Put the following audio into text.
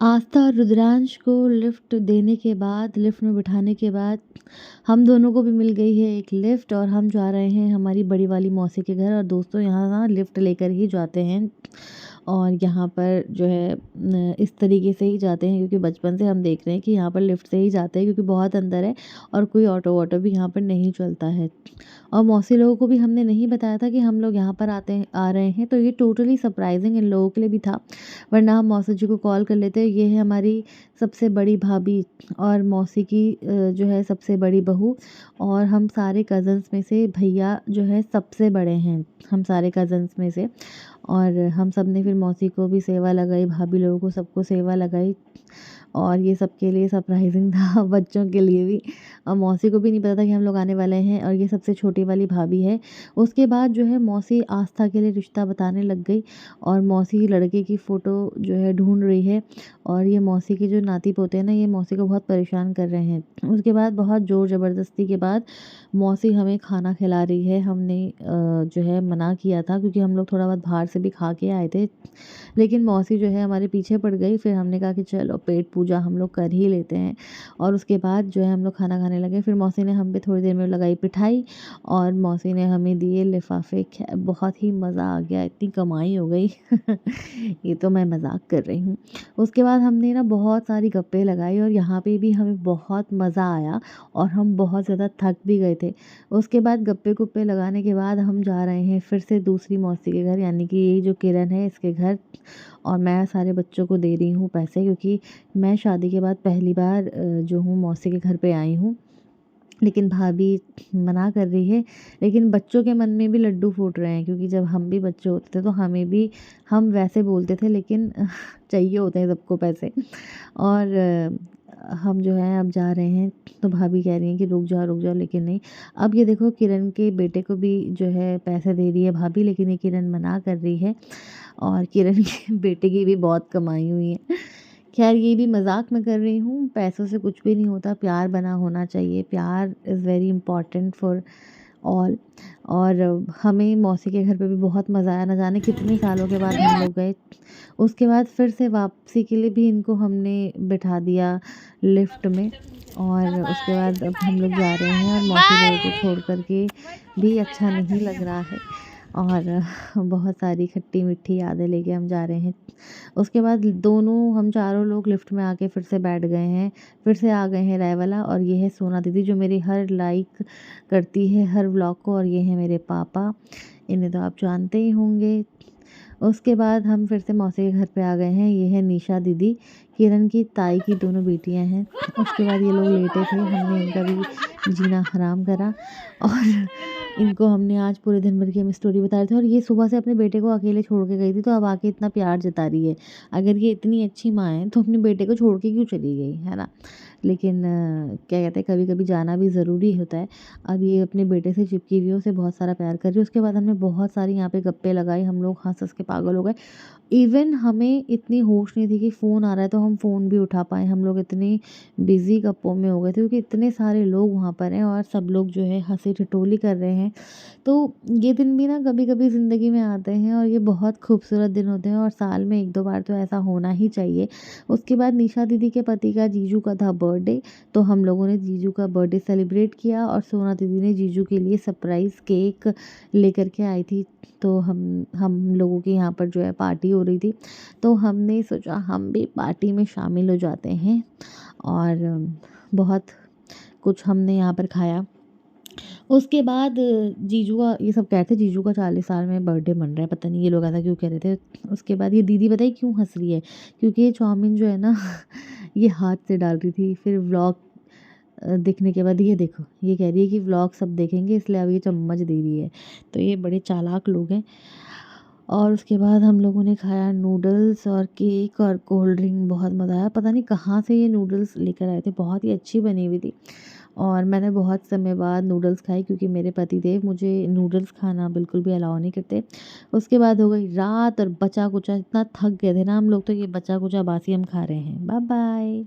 आस्था और रुद्रांश को लिफ्ट देने के बाद, लिफ्ट में बिठाने के बाद हम दोनों को भी मिल गई है एक लिफ्ट और हम जा रहे हैं हमारी बड़ी वाली मौसी के घर। और दोस्तों यहाँ ना लिफ्ट लेकर ही जाते हैं और यहाँ पर जो है इस तरीके से ही जाते हैं, क्योंकि बचपन से हम देख रहे हैं कि यहाँ पर लिफ्ट से ही जाते हैं, क्योंकि बहुत अंदर है और कोई ऑटो वॉटो भी यहाँ पर नहीं चलता है। और मौसी लोगों को भी हमने नहीं बताया था कि हम लोग यहाँ पर आ रहे हैं, तो ये टोटली सरप्राइजिंग इन लोगों के लिए भी था। वरना हम मौसी जी को कॉल कर लेते। ये है हमारी सबसे बड़ी भाभी और मौसी की जो है सबसे बड़ी बहू। और हम सारे कज़न्स में से भैया जो है सबसे बड़े हैं, हम सारे कज़न्स में से। और हम सब ने फिर मौसी को भी सेवा लगाई, भाभी लोगों को सबको सेवा लगाई। और ये सबके लिए सरप्राइजिंग था, बच्चों के लिए भी। और मौसी को भी नहीं पता था कि हम लोग आने वाले हैं। और ये सबसे छोटी वाली भाभी है। उसके बाद जो है मौसी आस्था के लिए रिश्ता बताने लग गई और मौसी लड़के की फ़ोटो जो है ढूंढ रही है। और ये मौसी के जो नाती पोते हैं ना, ये मौसी को बहुत परेशान कर रहे हैं। उसके बाद बहुत ज़ोर ज़बरदस्ती के बाद मौसी हमें खाना खिला रही है। हमने जो है मना किया था, क्योंकि हम लोग थोड़ा बहुत बाहर से भी खा के आए थे। लेकिन मौसी जो है हमारे पीछे पड़ गई। फिर हमने कहा कि चलो पेट पूजा हम लोग कर ही लेते हैं। और उसके बाद जो है हम लोग खाना खाने लगे। फिर मौसी ने हम पे थोड़ी देर में लगाई पिठाई और मौसी ने हमें दिए लिफाफे। बहुत ही मज़ा आ गया, इतनी कमाई हो गई। ये तो मैं मजाक कर रही हूँ। उसके बाद हमने ना बहुत सारी गप्पे लगाई और यहाँ पे भी हमें बहुत मज़ा आया और हम बहुत ज़्यादा थक भी गए थे। उसके बाद गप्पे गुप्पे लगाने के बाद हम जा रहे हैं फिर से दूसरी मौसी के घर, यानी कि ये जो किरण है इसके घर। और मैं सारे बच्चों को दे रही हूँ पैसे, क्योंकि मैं शादी के बाद पहली बार जो हूँ मौसी के घर पे आई हूँ। लेकिन भाभी मना कर रही है। लेकिन बच्चों के मन में भी लड्डू फूट रहे हैं, क्योंकि जब हम भी बच्चे होते थे तो हमें भी हम वैसे बोलते थे, लेकिन चाहिए होते हैं सबको पैसे। और हम जो है अब जा रहे हैं तो भाभी कह रही हैं कि रुक जाओ, लेकिन नहीं। अब ये देखो किरण के बेटे को भी जो है पैसे दे रही है भाभी, लेकिन ये किरण मना कर रही है। और किरण के बेटे की भी बहुत कमाई हुई है। ख़ैर ये भी मज़ाक में कर रही हूँ, पैसों से कुछ भी नहीं होता, प्यार बना होना चाहिए। प्यार is very important for all. और हमें मौसी के घर पे भी बहुत मज़ा आया, ना जाने कितने सालों के बाद हम लोग गए। उसके बाद फिर से वापसी के लिए भी इनको हमने बिठा दिया लिफ्ट में। और उसके बाद अब हम लोग जा रहे हैं और मौसी लोगों को छोड़ कर के भी अच्छा नहीं लग रहा है। और बहुत सारी खट्टी मीठी यादें लेके हम जा रहे हैं। उसके बाद दोनों हम चारों लोग लिफ्ट में आके फिर से बैठ गए हैं। फिर से आ गए हैं रायवाला। और ये है सोना दीदी, जो मेरी हर लाइक करती है हर व्लॉग को। और ये है मेरे पापा, इन्हें तो आप जानते ही होंगे। उसके बाद हम फिर से मौसी के घर पे आ गए हैं। ये है निशा दीदी, किरण की ताई की दोनों बेटियां हैं। उसके बाद ये लोग लेटे थे, हमने इनका भी जीना हराम करा। और इनको हमने आज पूरे दिन भर की हम स्टोरी बता रहे थे। और ये सुबह से अपने बेटे को अकेले छोड़ के गई थी, तो अब आके इतना प्यार जता रही है। अगर ये इतनी अच्छी माँ है तो अपने बेटे को छोड़ के क्यों चली गई, है ना। लेकिन क्या कहते हैं, कभी कभी जाना भी ज़रूरी होता है। अब ये अपने बेटे से चिपकी हुई है, उसे बहुत सारा प्यार कर रही है। उसके बाद हमने बहुत सारी यहाँ पे गप्पे लगाए, हम लोग हंस हंस के पागल हो गए। इवन हमें इतनी होश नहीं थी कि फ़ोन आ रहा है तो हम फ़ोन भी उठा पाएँ। हम लोग इतने बिज़ी गप्पों में हो गए थे, क्योंकि इतने सारे लोग वहाँ पर हैं और सब लोग जो है हँसी ठिठोली कर रहे हैं। तो ये दिन भी ना कभी-कभी ज़िंदगी में आते हैं और ये बहुत खूबसूरत दिन होते हैं और साल में 1-2 बार तो ऐसा होना ही चाहिए। उसके बाद निशा दीदी के पति का जीजू का था बर्थडे, तो हम लोगों ने जीजू का बर्थडे सेलिब्रेट किया। और सोना दीदी ने जीजू के लिए सरप्राइज़ केक लेकर के आई थी। तो हम लोगों के यहाँ पर जो है पार्टी हो रही थी, तो हमने सोचा हम भी पार्टी में शामिल हो जाते हैं। और बहुत कुछ हमने यहाँ पर खाया। उसके बाद जीजू का, ये सब कह रहे थे जीजू का 40 साल में बर्थडे मन रहा है, पता नहीं ये लोग ऐसा क्यों कह रहे थे। उसके बाद ये दीदी बताई क्यों हंस रही है, क्योंकि ये चाउमीन जो है ना ये हाथ से डाल रही थी। फिर व्लॉग देखने के बाद ये देखो, ये कह रही है कि व्लॉग सब देखेंगे इसलिए अब ये चम्मच दे रही है। तो ये बड़े चालाक लोग हैं। और उसके बाद हम लोगों ने खाया नूडल्स और केक और कोल्ड ड्रिंक। बहुत मज़ा आया, पता नहीं कहाँ से ये नूडल्स लेकर आए थे, बहुत ही अच्छी बनी हुई थी। और मैंने बहुत समय बाद नूडल्स खाए, क्योंकि मेरे पतिदेव मुझे नूडल्स खाना बिल्कुल भी अलाउ नहीं करते। उसके बाद हो गई रात और बचा कुचा, इतना थक गए थे ना हम लोग, तो ये बचा कुचा बासी हम खा रहे हैं। Bye bye.